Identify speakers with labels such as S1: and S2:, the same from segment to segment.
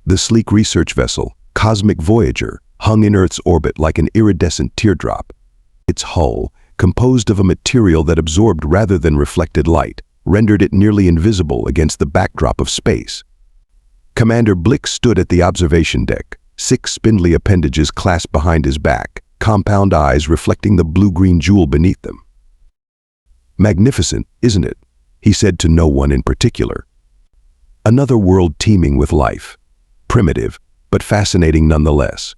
S1: The sleek research vessel, Cosmic Voyager, hung in Earth's orbit like an iridescent teardrop. Its hull, composed of a material that absorbed rather than reflected light, rendered it nearly invisible against the backdrop of space. Commander Blix stood at the observation deck, 6 spindly appendages clasped behind his back, compound eyes reflecting the blue-green jewel beneath them. "Magnificent, isn't it?" he said to no one in particular. Another world teeming with life. Primitive, but fascinating nonetheless.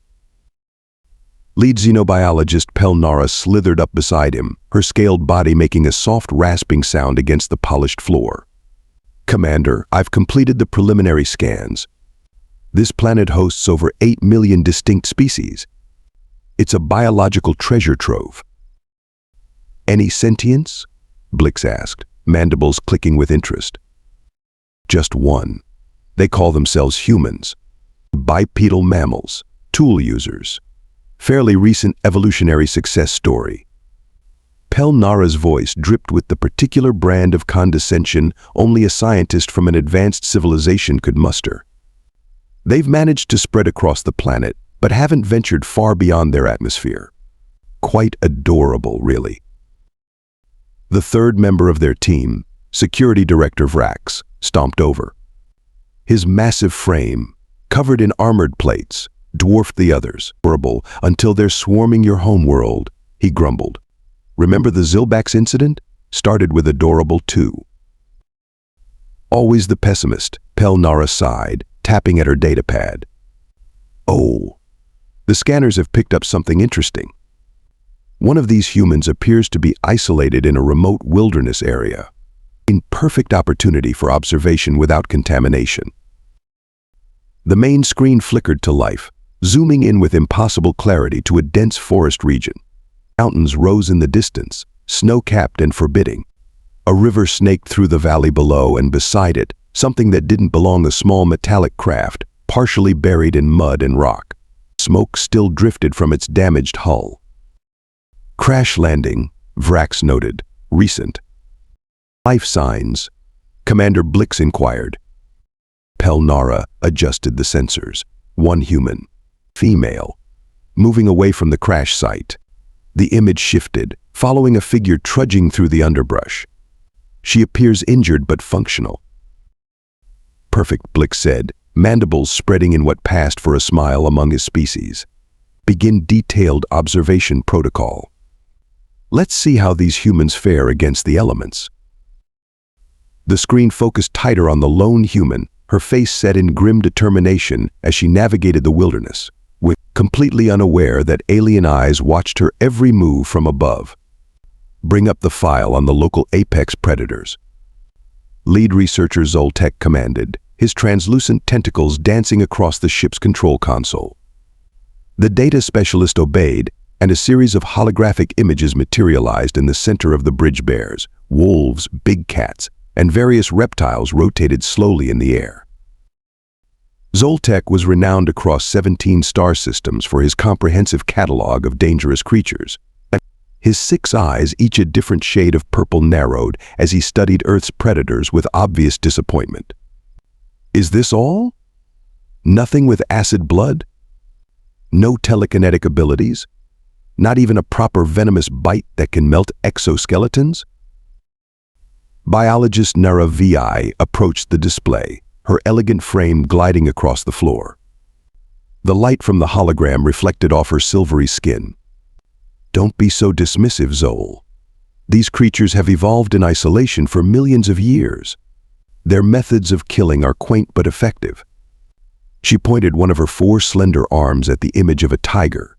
S1: Lead xenobiologist Pelnara slithered up beside him, her scaled body making a soft rasping sound against the polished floor. "Commander, I've completed the preliminary scans. This planet hosts over 8 million distinct species. It's a biological treasure trove." "Any sentience?" Blix asked, mandibles clicking with interest. "Just one. They call themselves humans. Bipedal mammals, tool users. Fairly recent evolutionary success story." Pelnara's voice dripped with the particular brand of condescension only a scientist from an advanced civilization could muster. "They've managed to spread across the planet, but haven't ventured far beyond their atmosphere. Quite adorable, really." The third member of their team, Security Director Vrax, stomped over. His massive frame, covered in armored plates, dwarfed the others. "Horrible until they're swarming your homeworld," he grumbled. "Remember the Zilbax incident? Started with adorable too." Always the pessimist, Pelnara sighed, tapping at her datapad. "Oh, the scanners have picked up something interesting. One of these humans appears to be isolated in a remote wilderness area, in perfect opportunity for observation without contamination." The main screen flickered to life, zooming in with impossible clarity to a dense forest region. Mountains rose in the distance, snow-capped and forbidding. A river snaked through the valley below, and beside it, something that didn't belong, a small metallic craft, partially buried in mud and rock. Smoke still drifted from its damaged hull. "Crash landing," Vrax noted. "Recent." "Life signs?" Commander Blix inquired. Pelnara adjusted the sensors. One human, female, moving away from the crash site. The image shifted, following a figure trudging through the underbrush. "She appears injured but functional." "Perfect," Blix said, mandibles spreading in what passed for a smile among his species. "Begin detailed observation protocol. Let's see how these humans fare against the elements." The screen focused tighter on the lone human, her face set in grim determination as she navigated the wilderness, completely unaware that alien eyes watched her every move from above. "Bring up the file on the local apex predators." Lead researcher Zoltek commanded, his translucent tentacles dancing across the ship's control console. The data specialist obeyed, and a series of holographic images materialized in the center of the bridge. Bears, wolves, big cats, and various reptiles rotated slowly in the air. Zoltek was renowned across 17 star systems for his comprehensive catalog of dangerous creatures. His 6 eyes, each a different shade of purple, narrowed as he studied Earth's predators with obvious disappointment. "Is this all? Nothing with acid blood? No telekinetic abilities? Not even a proper venomous bite that can melt exoskeletons?" Biologist Nara VI approached the display, her elegant frame gliding across the floor. The light from the hologram reflected off her silvery skin. "Don't be so dismissive, Zol. These creatures have evolved in isolation for millions of years. Their methods of killing are quaint but effective." She pointed one of her 4 slender arms at the image of a tiger.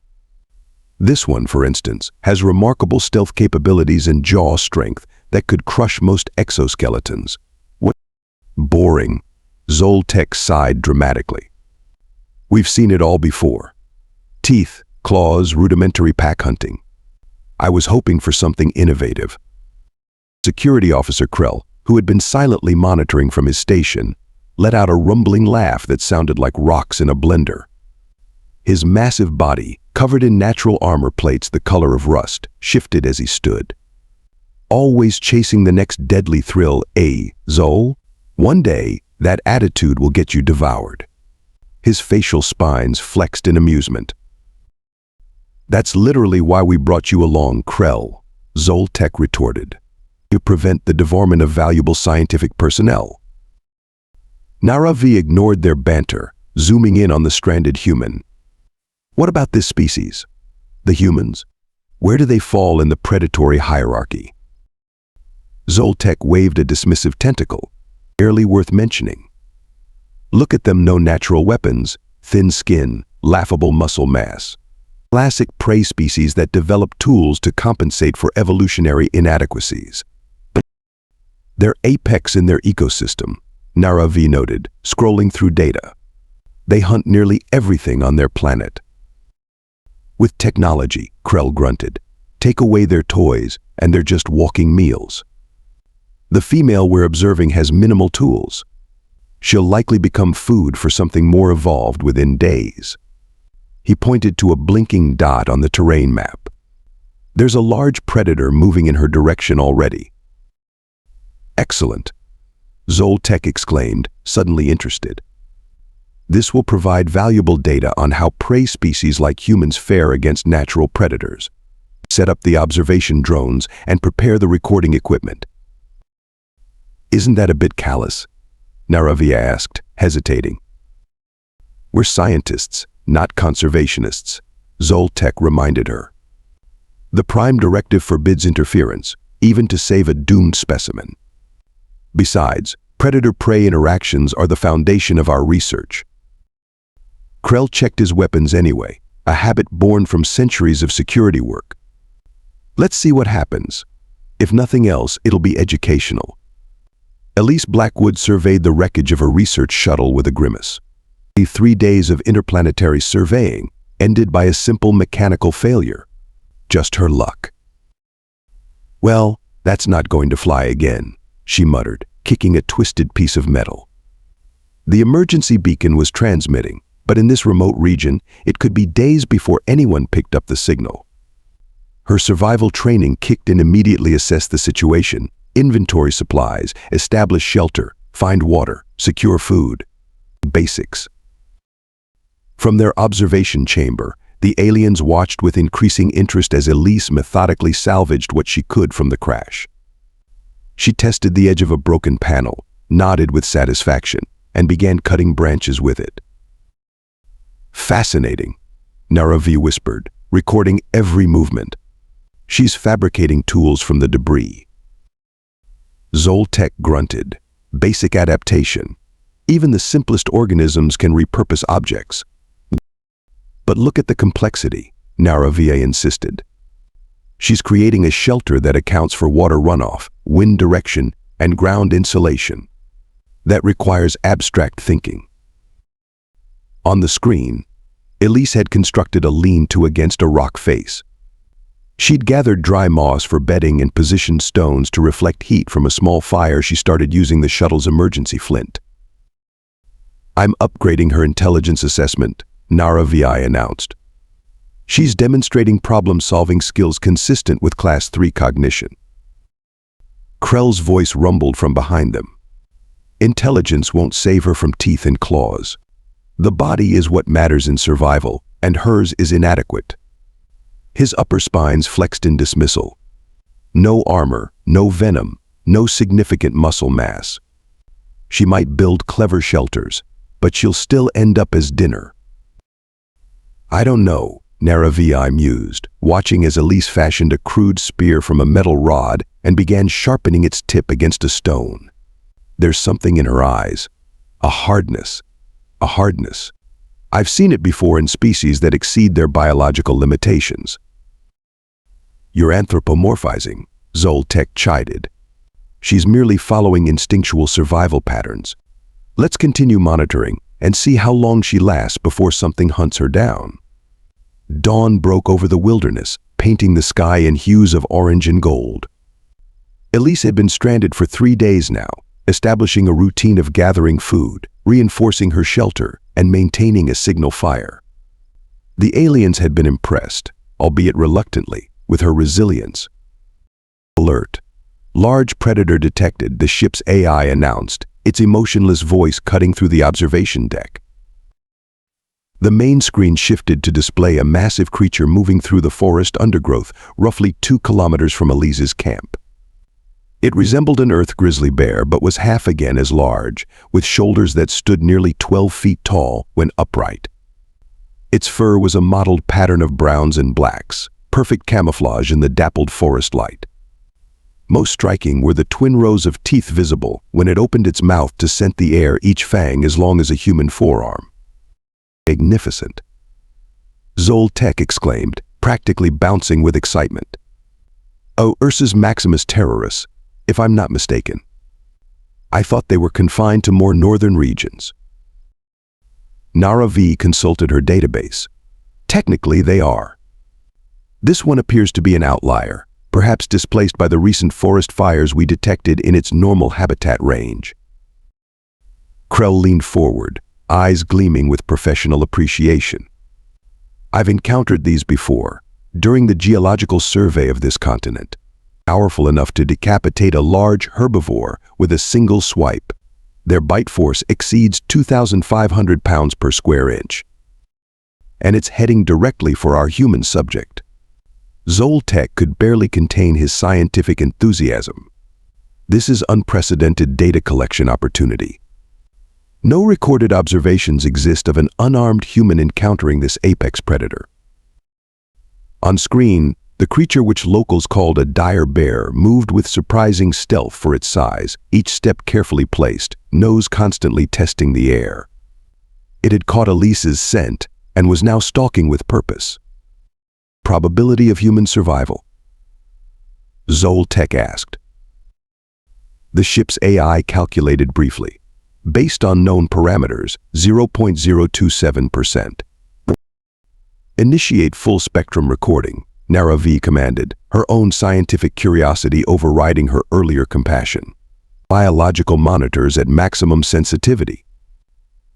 S1: "This one, for instance, has remarkable stealth capabilities and jaw strength that could crush most exoskeletons." "What?" "Boring." Zoltek sighed dramatically. "We've seen it all before. Teeth, claws, rudimentary pack hunting. I was hoping for something innovative." Security Officer Krell, who had been silently monitoring from his station, let out a rumbling laugh that sounded like rocks in a blender. His massive body, covered in natural armor plates the color of rust, shifted as he stood. "Always chasing the next deadly thrill, eh, Zol? One day, that attitude will get you devoured." His facial spines flexed in amusement. "That's literally why we brought you along, Krell," Zoltek retorted. "To prevent the devorment of valuable scientific personnel." Naravi ignored their banter, zooming in on the stranded human. "What about this species? The humans? Where do they fall in the predatory hierarchy?" Zoltek waved a dismissive tentacle. "Barely worth mentioning. Look at them, no natural weapons, thin skin, laughable muscle mass. Classic prey species that develop tools to compensate for evolutionary inadequacies. They're apex in their ecosystem," Naravi noted, scrolling through data. "They hunt nearly everything on their planet." "With technology," Krell grunted. "Take away their toys, and they're just walking meals. The female we're observing has minimal tools. She'll likely become food for something more evolved within days." He pointed to a blinking dot on the terrain map. "There's a large predator moving in her direction already." "Excellent," Zoltek exclaimed, suddenly interested. "This will provide valuable data on how prey species like humans fare against natural predators. Set up the observation drones and prepare the recording equipment." "Isn't that a bit callous?" Naravi asked, hesitating. "We're scientists, not conservationists," Zoltek reminded her. "The Prime Directive forbids interference, even to save a doomed specimen. Besides, predator-prey interactions are the foundation of our research." Krell checked his weapons anyway, a habit born from centuries of security work. "Let's see what happens. If nothing else, it'll be educational." Elise Blackwood surveyed the wreckage of a research shuttle with a grimace. 3 days of interplanetary surveying ended by a simple mechanical failure. Just her luck. "Well, that's not going to fly again," she muttered, kicking a twisted piece of metal. The emergency beacon was transmitting, but in this remote region, it could be days before anyone picked up the signal. Her survival training kicked in, immediately assessed the situation, inventory supplies, establish shelter, find water, secure food. Basics. From their observation chamber, the aliens watched with increasing interest as Elise methodically salvaged what she could from the crash. She tested the edge of a broken panel, nodded with satisfaction, and began cutting branches with it. "Fascinating," Naravi whispered, recording every movement. "She's fabricating tools from the debris." Zoltek grunted. "Basic adaptation. Even the simplest organisms can repurpose objects." "But look at the complexity," Naravi insisted. "She's creating a shelter that accounts for water runoff, wind direction, and ground insulation. That requires abstract thinking." On the screen, Elise had constructed a lean-to against a rock face. She'd gathered dry moss for bedding and positioned stones to reflect heat from a small fire. She started using the shuttle's emergency flint. "I'm upgrading her intelligence assessment," Naravi announced. "She's demonstrating problem-solving skills consistent with Class 3 cognition." Krell's voice rumbled from behind them. "Intelligence won't save her from teeth and claws. The body is what matters in survival, and hers is inadequate." His upper spines flexed in dismissal. "No armor, no venom, no significant muscle mass. She might build clever shelters, but she'll still end up as dinner." "I don't know," Naravi mused, watching as Elise fashioned a crude spear from a metal rod and began sharpening its tip against a stone. "There's something in her eyes. A hardness. A hardness. I've seen it before in species that exceed their biological limitations." "You're anthropomorphizing," Zoltek chided. "She's merely following instinctual survival patterns. Let's continue monitoring and see how long she lasts before something hunts her down." Dawn broke over the wilderness, painting the sky in hues of orange and gold. Elise had been stranded for 3 days now, establishing a routine of gathering food, reinforcing her shelter, and maintaining a signal fire. The aliens had been impressed, albeit reluctantly, with her resilience. "Alert. Large predator detected," the ship's AI announced, its emotionless voice cutting through the observation deck. The main screen shifted to display a massive creature moving through the forest undergrowth, roughly 2 kilometers from Elise's camp. It resembled an earth grizzly bear, but was half again as large, with shoulders that stood nearly 12 feet tall when upright. Its fur was a mottled pattern of browns and blacks, perfect camouflage in the dappled forest light. Most striking were the twin rows of teeth visible when it opened its mouth to scent the air, each fang as long as a human forearm. Magnificent, Zoltek exclaimed, practically bouncing with excitement. Oh, Ursus Maximus terroris, if I'm not mistaken. I thought they were confined to more northern regions. Nara V consulted her database. Technically, they are. This one appears to be an outlier, perhaps displaced by the recent forest fires we detected in its normal habitat range. Krell leaned forward, eyes gleaming with professional appreciation. I've encountered these before, during the geological survey of this continent. Powerful enough to decapitate a large herbivore with a single swipe. Their bite force exceeds 2,500 pounds per square inch. And it's heading directly for our human subject. Zoltek could barely contain his scientific enthusiasm. This is unprecedented data collection opportunity. No recorded observations exist of an unarmed human encountering this apex predator. On screen, the creature, which locals called a dire bear, moved with surprising stealth for its size, each step carefully placed, nose constantly testing the air. It had caught Elise's scent and was now stalking with purpose. Probability of human survival? Zoltek asked. The ship's AI calculated briefly. Based on known parameters, 0.027%. Initiate full spectrum recording, Nara V commanded, her own scientific curiosity overriding her earlier compassion. Biological monitors at maximum sensitivity.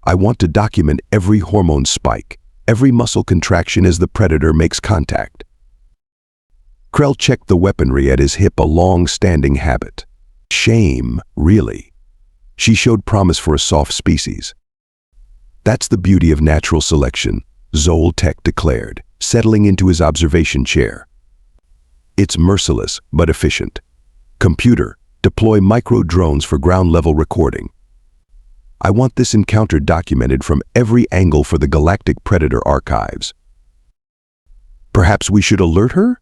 S1: I want to document every hormone spike, every muscle contraction as the predator makes contact. Krell checked the weaponry at his hip, a long-standing habit. Shame, really. She showed promise for a soft species. That's the beauty of natural selection, Zoltek declared, settling into his observation chair. It's merciless but efficient. Computer, deploy micro-drones for ground-level recording. I want this encounter documented from every angle for the Galactic Predator archives. Perhaps we should alert her?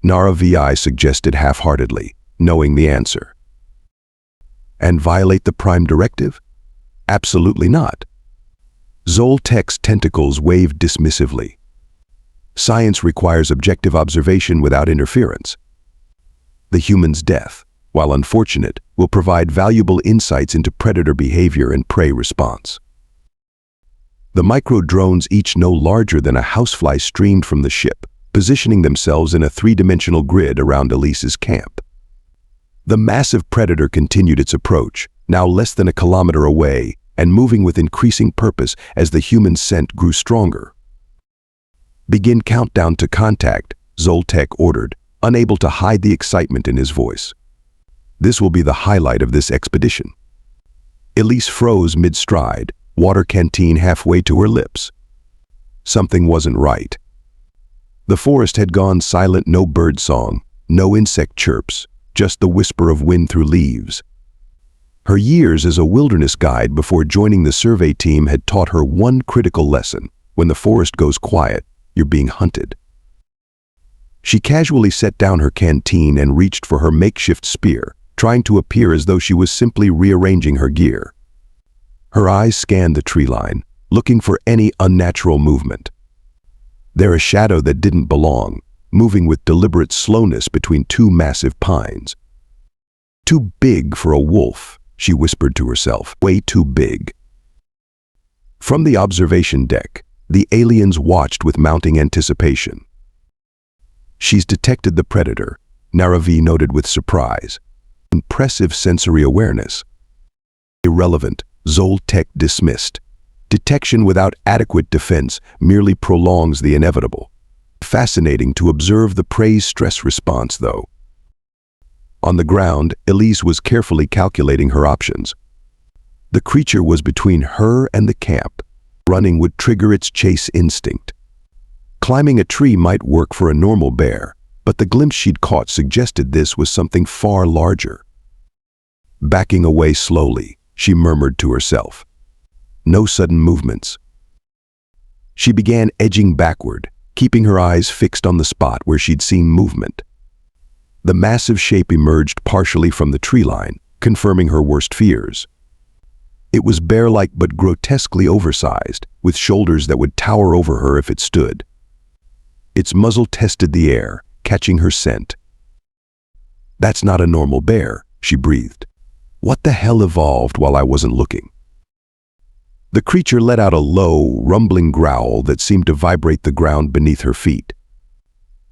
S1: Nara VI suggested half-heartedly, knowing the answer. And violate the Prime Directive? Absolutely not. Zoltek's tentacles waved dismissively. Science requires objective observation without interference. The human's death, while unfortunate, will provide valuable insights into predator behavior and prey response. The micro-drones, each no larger than a housefly, streamed from the ship, positioning themselves in a three-dimensional grid around Elise's camp. The massive predator continued its approach, now less than a kilometer away, and moving with increasing purpose as the human scent grew stronger. Begin countdown to contact, Zoltek ordered, unable to hide the excitement in his voice. This will be the highlight of this expedition. Elise froze mid-stride, water canteen halfway to her lips. Something wasn't right. The forest had gone silent, no bird song, no insect chirps, just the whisper of wind through leaves. Her years as a wilderness guide before joining the survey team had taught her one critical lesson: when the forest goes quiet, you're being hunted. She casually set down her canteen and reached for her makeshift spear, trying to appear as though she was simply rearranging her gear. Her eyes scanned the tree line, looking for any unnatural movement. There, a shadow that didn't belong, moving with deliberate slowness between two massive pines. Too big for a wolf, she whispered to herself, way too big. From the observation deck, the aliens watched with mounting anticipation. She's detected the predator, Nara V noted with surprise. Impressive sensory awareness. Irrelevant, Zoltek dismissed. Detection without adequate defense merely prolongs the inevitable. Fascinating to observe the prey's stress response, though. On the ground, Elise was carefully calculating her options. The creature was between her and the camp. Running would trigger its chase instinct. Climbing a tree might work for a normal bear, but the glimpse she'd caught suggested this was something far larger. Backing away slowly, she murmured to herself. No sudden movements. She began edging backward, keeping her eyes fixed on the spot where she'd seen movement. The massive shape emerged partially from the tree line, confirming her worst fears. It was bear-like but grotesquely oversized, with shoulders that would tower over her if it stood. Its muzzle tested the air, catching her scent. "That's not a normal bear," she breathed. "What the hell evolved while I wasn't looking?" The creature let out a low, rumbling growl that seemed to vibrate the ground beneath her feet.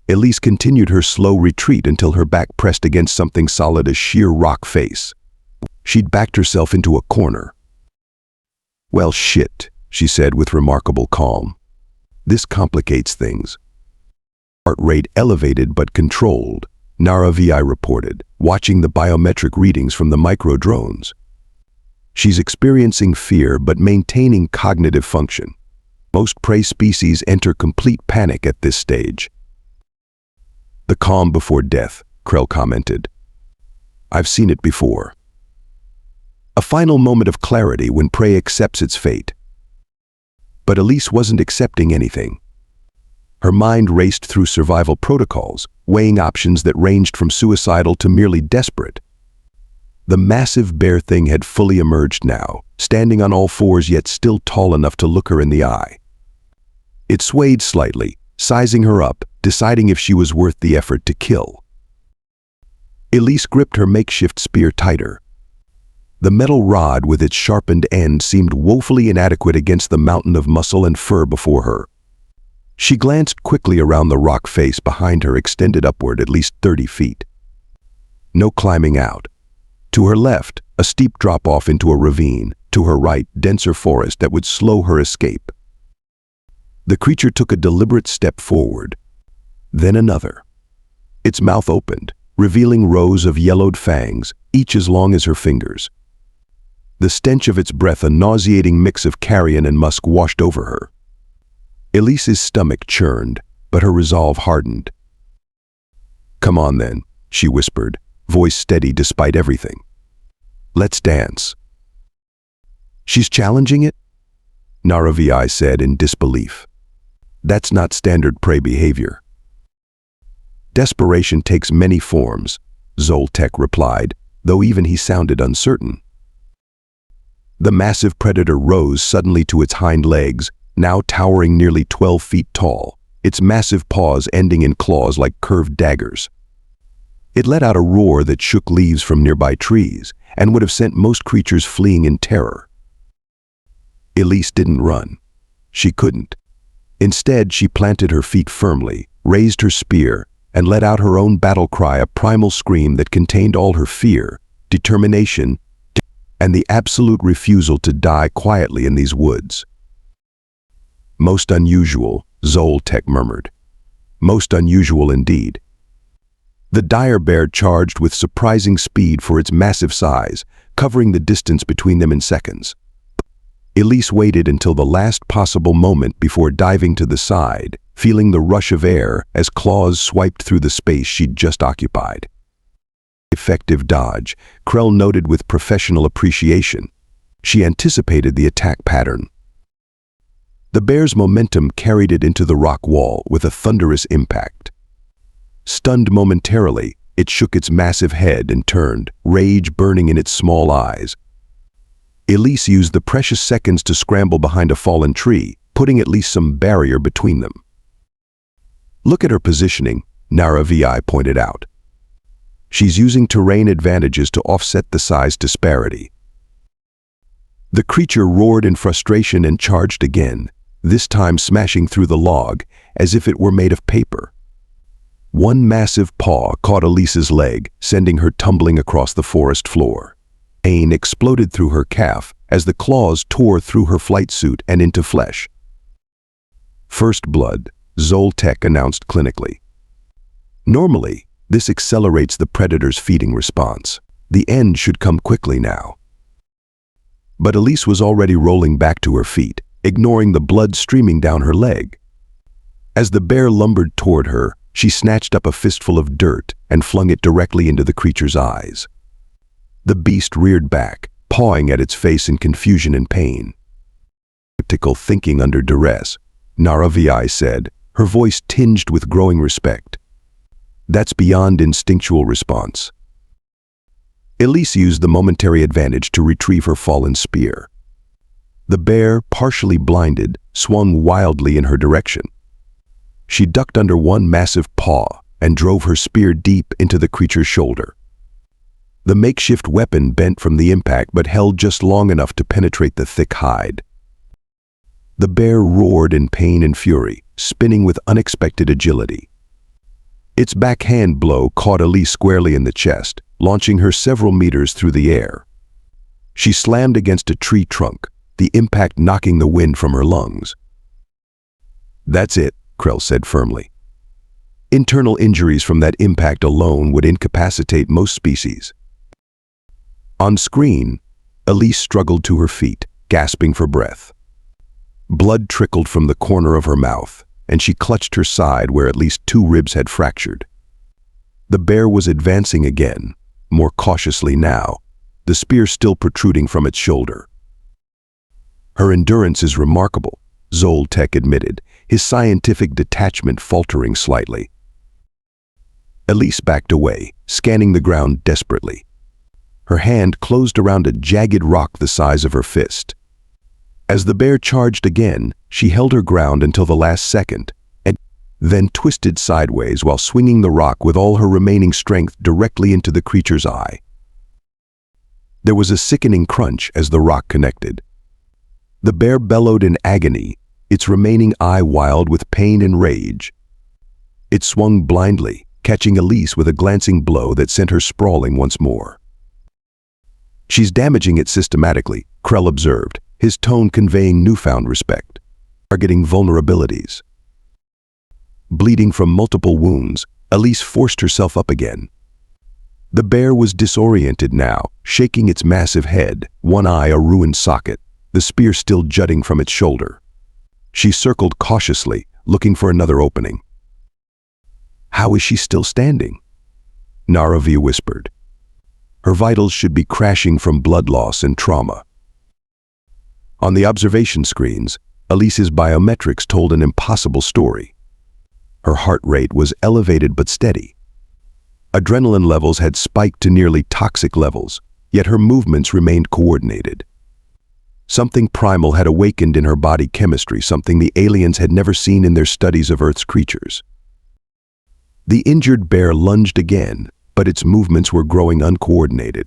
S1: Elise continued her slow retreat until her back pressed against something solid as sheer rock face. She'd backed herself into a corner. "Well, shit," she said with remarkable calm. "This complicates things." Heart rate elevated but controlled, HFY reported, watching the biometric readings from the micro-drones. She's experiencing fear but maintaining cognitive function. Most prey species enter complete panic at this stage. "The calm before death," Krell commented. "I've seen it before." A final moment of clarity when prey accepts its fate. But Elise wasn't accepting anything. Her mind raced through survival protocols, weighing options that ranged from suicidal to merely desperate. The massive bear thing had fully emerged now, standing on all fours yet still tall enough to look her in the eye. It swayed slightly, sizing her up, deciding if she was worth the effort to kill. Elise gripped her makeshift spear tighter. The metal rod with its sharpened end seemed woefully inadequate against the mountain of muscle and fur before her. She glanced quickly around the rock face behind her, extended upward at least 30 feet. No climbing out. To her left, a steep drop-off into a ravine. To her right, denser forest that would slow her escape. The creature took a deliberate step forward. Then another. Its mouth opened, revealing rows of yellowed fangs, each as long as her fingers. The stench of its breath, a nauseating mix of carrion and musk, washed over her. Elise's stomach churned, but her resolve hardened. "Come on then," she whispered, voice steady despite everything. "Let's dance." "She's challenging it?" HFY said in disbelief. "That's not standard prey behavior." "Desperation takes many forms," Zoltek replied, though even he sounded uncertain. The massive predator rose suddenly to its hind legs, now towering nearly 12 feet tall, its massive paws ending in claws like curved daggers. It let out a roar that shook leaves from nearby trees and would have sent most creatures fleeing in terror. Elise didn't run. She couldn't. Instead, she planted her feet firmly, raised her spear, and let out her own battle cry, a primal scream that contained all her fear, determination, and the absolute refusal to die quietly in these woods. "Most unusual," Zoltek murmured. "Most unusual indeed." The dire bear charged with surprising speed for its massive size, covering the distance between them in seconds. Elise waited until the last possible moment before diving to the side, feeling the rush of air as claws swiped through the space she'd just occupied. Effective dodge, Krell noted with professional appreciation. She anticipated the attack pattern. The bear's momentum carried it into the rock wall with a thunderous impact. Stunned momentarily, it shook its massive head and turned, rage burning in its small eyes. Elise used the precious seconds to scramble behind a fallen tree, putting at least some barrier between them. "Look at her positioning," HFY pointed out. "She's using terrain advantages to offset the size disparity." The creature roared in frustration and charged again, this time smashing through the log as if it were made of paper. One massive paw caught Elise's leg, sending her tumbling across the forest floor. Pain exploded through her calf as the claws tore through her flight suit and into flesh. "First blood," Zoltek announced clinically. Normally, this accelerates the predator's feeding response. The end should come quickly now. But Elise was already rolling back to her feet, ignoring the blood streaming down her leg. As the bear lumbered toward her, she snatched up a fistful of dirt and flung it directly into the creature's eyes. The beast reared back, pawing at its face in confusion and pain. "Practical thinking under duress," HFY said, her voice tinged with growing respect. "That's beyond instinctual response." Elise used the momentary advantage to retrieve her fallen spear. The bear, partially blinded, swung wildly in her direction. She ducked under one massive paw and drove her spear deep into the creature's shoulder. The makeshift weapon bent from the impact but held just long enough to penetrate the thick hide. The bear roared in pain and fury, spinning with unexpected agility. Its backhand blow caught Elise squarely in the chest, launching her several meters through the air. She slammed against a tree trunk, the impact knocking the wind from her lungs. "That's it," Krell said firmly. "Internal injuries from that impact alone would incapacitate most species." On screen, Elise struggled to her feet, gasping for breath. Blood trickled from the corner of her mouth, and she clutched her side where at least 2 ribs had fractured. The bear was advancing again, more cautiously now, the spear still protruding from its shoulder. "Her endurance is remarkable," Zoltek admitted, his scientific detachment faltering slightly. Elise backed away, scanning the ground desperately. Her hand closed around a jagged rock the size of her fist. As the bear charged again, she held her ground until the last second, and then twisted sideways while swinging the rock with all her remaining strength directly into the creature's eye. There was a sickening crunch as the rock connected. The bear bellowed in agony, its remaining eye wild with pain and rage. It swung blindly, catching Elise with a glancing blow that sent her sprawling once more. "She's damaging it systematically," Krell observed, his tone conveying newfound respect. "Targeting vulnerabilities." Bleeding from multiple wounds, Elise forced herself up again. The bear was disoriented now, shaking its massive head, one eye a ruined socket, the spear still jutting from its shoulder. She circled cautiously, looking for another opening. "How is she still standing?" HFY whispered. "Her vitals should be crashing from blood loss and trauma." On the observation screens, Elise's biometrics told an impossible story. Her heart rate was elevated but steady. Adrenaline levels had spiked to nearly toxic levels, yet her movements remained coordinated. Something primal had awakened in her body chemistry, something the aliens had never seen in their studies of Earth's creatures. The injured bear lunged again, but its movements were growing uncoordinated.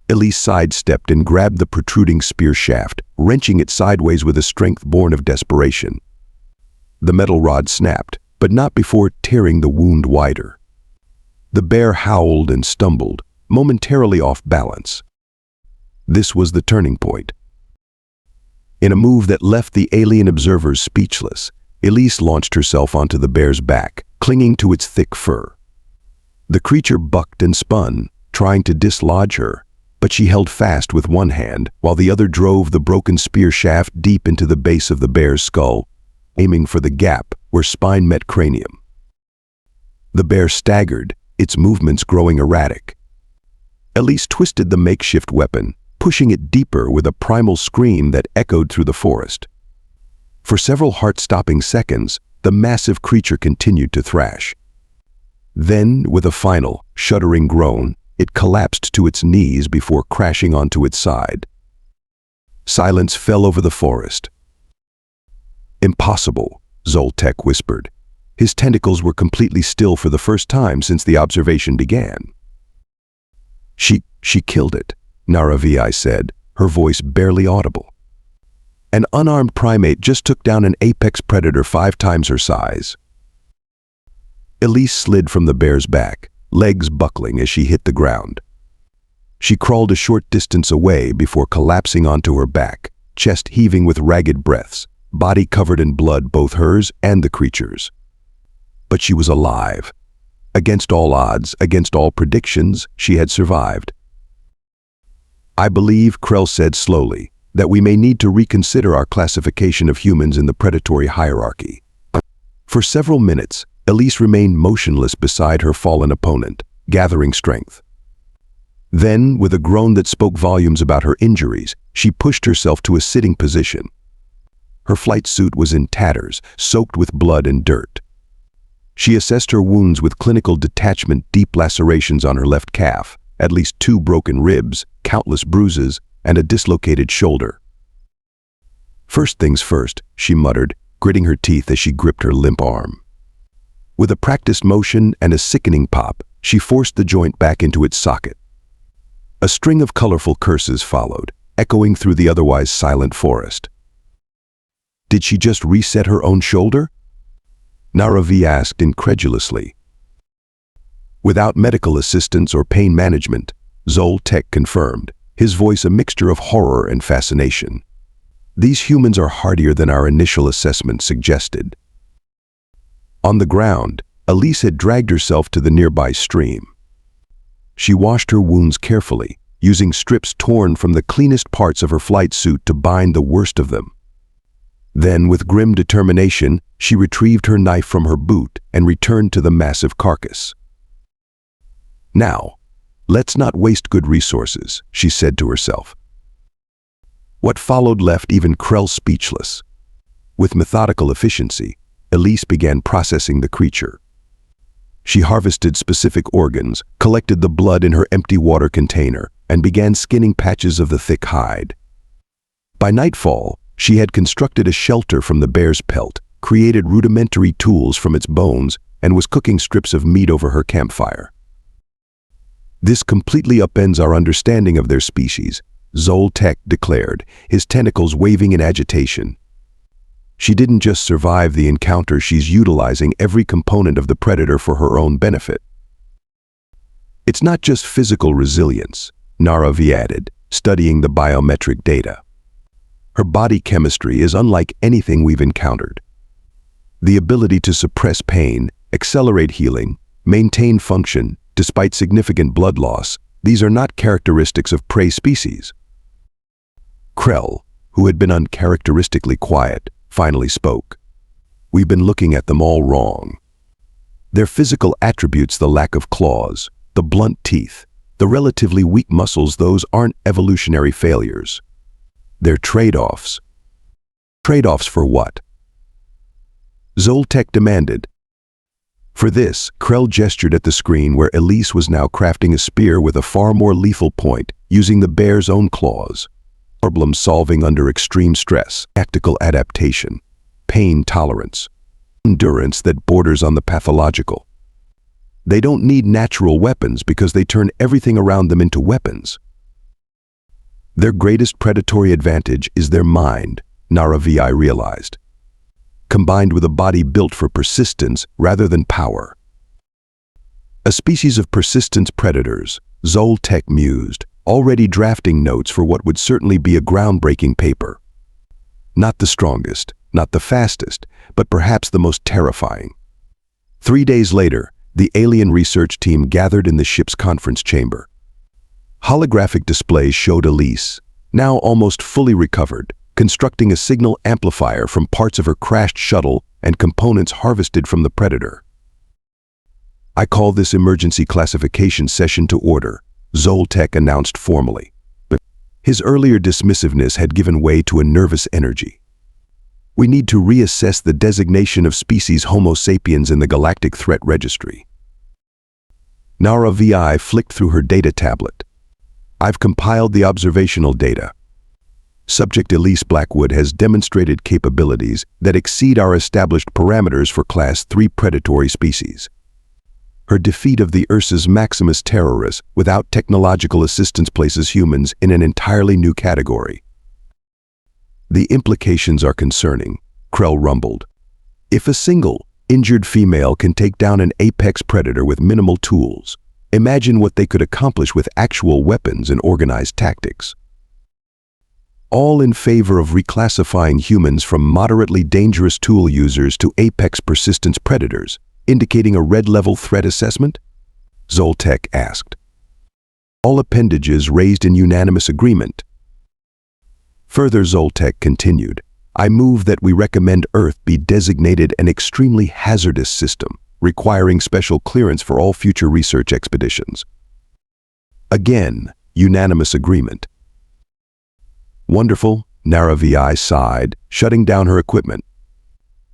S1: Elise sidestepped and grabbed the protruding spear shaft, wrenching it sideways with a strength born of desperation. The metal rod snapped, but not before tearing the wound wider. The bear howled and stumbled, momentarily off balance. This was the turning point. In a move that left the alien observers speechless, Elise launched herself onto the bear's back, clinging to its thick fur. The creature bucked and spun, trying to dislodge her, but she held fast with one hand while the other drove the broken spear shaft deep into the base of the bear's skull, aiming for the gap where spine met cranium. The bear staggered, its movements growing erratic. Elise twisted the makeshift weapon, pushing it deeper with a primal scream that echoed through the forest. For several heart-stopping seconds, the massive creature continued to thrash. Then, with a final, shuddering groan, it collapsed to its knees before crashing onto its side. Silence fell over the forest. "Impossible," Zoltek whispered. His tentacles were completely still for the first time since the observation began. She killed it," HFY said, her voice barely audible. "An unarmed primate just took down an apex predator 5 times her size." Elise slid from the bear's back, legs buckling as she hit the ground. She crawled a short distance away before collapsing onto her back, chest heaving with ragged breaths, body covered in blood, both hers and the creature's. But she was alive. Against all odds, against all predictions, she had survived. "I believe," Krell said slowly, that we may need to reconsider our classification of humans in the predatory hierarchy. For several minutes, Elise remained motionless beside her fallen opponent, gathering strength. Then, with a groan that spoke volumes about her injuries, she pushed herself to a sitting position. Her flight suit was in tatters, soaked with blood and dirt. She assessed her wounds with clinical detachment: deep lacerations on her left calf, at least 2 broken ribs, countless bruises, and a dislocated shoulder. "First things first," she muttered, gritting her teeth as she gripped her limp arm. With a practiced motion and a sickening pop, she forced the joint back into its socket. A string of colorful curses followed, echoing through the otherwise silent forest. Did she just reset her own shoulder? Naravi asked incredulously. Without medical assistance or pain management, Zoltek confirmed, his voice a mixture of horror and fascination. These humans are hardier than our initial assessment suggested. On the ground, Elise had dragged herself to the nearby stream. She washed her wounds carefully, using strips torn from the cleanest parts of her flight suit to bind the worst of them. Then, with grim determination, she retrieved her knife from her boot and returned to the massive carcass. "Now, let's not waste good resources," she said to herself. What followed left even Krell speechless. With methodical efficiency, Elise began processing the creature. She harvested specific organs, collected the blood in her empty water container, and began skinning patches of the thick hide. By nightfall, she had constructed a shelter from the bear's pelt, created rudimentary tools from its bones, and was cooking strips of meat over her campfire. "This completely upends our understanding of their species," Zoltek declared, his tentacles waving in agitation. "She didn't just survive the encounter, she's utilizing every component of the predator for her own benefit." "It's not just physical resilience," Naravi added, studying the biometric data. "Her body chemistry is unlike anything we've encountered. The ability to suppress pain, accelerate healing, maintain function, despite significant blood loss, these are not characteristics of prey species." Krell, who had been uncharacteristically quiet, finally spoke. "We've been looking at them all wrong. Their physical attributes, the lack of claws, the blunt teeth, the relatively weak muscles, those aren't evolutionary failures. They're trade-offs." "Trade-offs for what?" Zoltek demanded. For this, Krell gestured at the screen where Elise was now crafting a spear with a far more lethal point, using the bear's own claws. Problem solving under extreme stress, tactical adaptation, pain tolerance, endurance that borders on the pathological. They don't need natural weapons because they turn everything around them into weapons. Their greatest predatory advantage is their mind, Naravi realized, combined with a body built for persistence rather than power. A species of persistence predators, Zoltek mused, already drafting notes for what would certainly be a groundbreaking paper. Not the strongest, not the fastest, but perhaps the most terrifying. 3 days later, the alien research team gathered in the ship's conference chamber. Holographic displays showed Elise, now almost fully recovered, constructing a signal amplifier from parts of her crashed shuttle and components harvested from the predator. "I call this emergency classification session to order," Zoltek announced formally. But his earlier dismissiveness had given way to a nervous energy. "We need to reassess the designation of species Homo sapiens in the Galactic Threat Registry." Naravi flicked through her data tablet. "I've compiled the observational data. Subject Elise Blackwood has demonstrated capabilities that exceed our established parameters for Class 3 predatory species. Her defeat of the Ursus Maximus terrorists without technological assistance places humans in an entirely new category." "The implications are concerning," Krell rumbled. "If a single, injured female can take down an apex predator with minimal tools, imagine what they could accomplish with actual weapons and organized tactics." All in favor of reclassifying humans from moderately dangerous tool users to apex persistence predators, indicating a red-level threat assessment? Zoltek asked. All appendages raised in unanimous agreement. Further, Zoltek continued, I move that we recommend Earth be designated an extremely hazardous system, requiring special clearance for all future research expeditions. Again, unanimous agreement. Wonderful, HFY sighed, shutting down her equipment.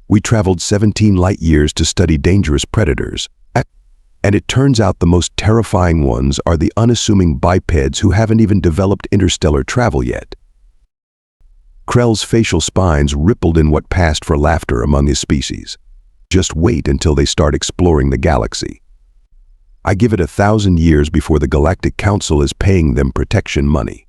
S1: We traveled 17 light years to study dangerous predators, and it turns out the most terrifying ones are the unassuming bipeds who haven't even developed interstellar travel yet. Krell's facial spines rippled in what passed for laughter among his species. Just wait until they start exploring the galaxy. I give it 1,000 years before the Galactic Council is paying them protection money.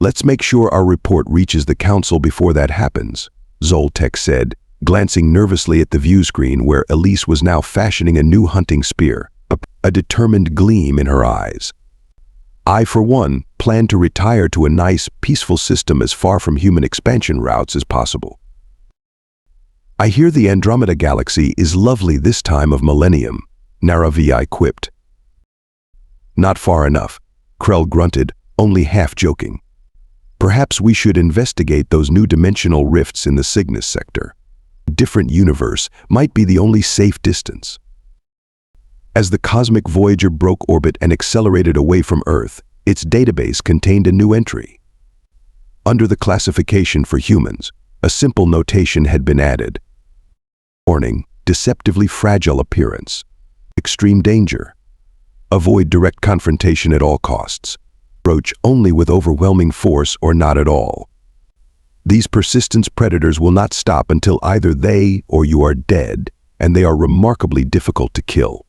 S1: Let's make sure our report reaches the Council before that happens, Zoltek said, glancing nervously at the view screen where Elise was now fashioning a new hunting spear, a determined gleam in her eyes. I, for one, plan to retire to a nice, peaceful system as far from human expansion routes as possible. I hear the Andromeda Galaxy is lovely this time of millennium, HFY quipped. Not far enough, Krell grunted, only half joking. Perhaps we should investigate those new dimensional rifts in the Cygnus sector. A different universe might be the only safe distance. As the cosmic Voyager broke orbit and accelerated away from Earth, its database contained a new entry. Under the classification for humans, a simple notation had been added. Warning, deceptively fragile appearance. Extreme danger. Avoid direct confrontation at all costs. Approach only with overwhelming force or not at all. These persistent predators will not stop until either they or you are dead, and they are remarkably difficult to kill.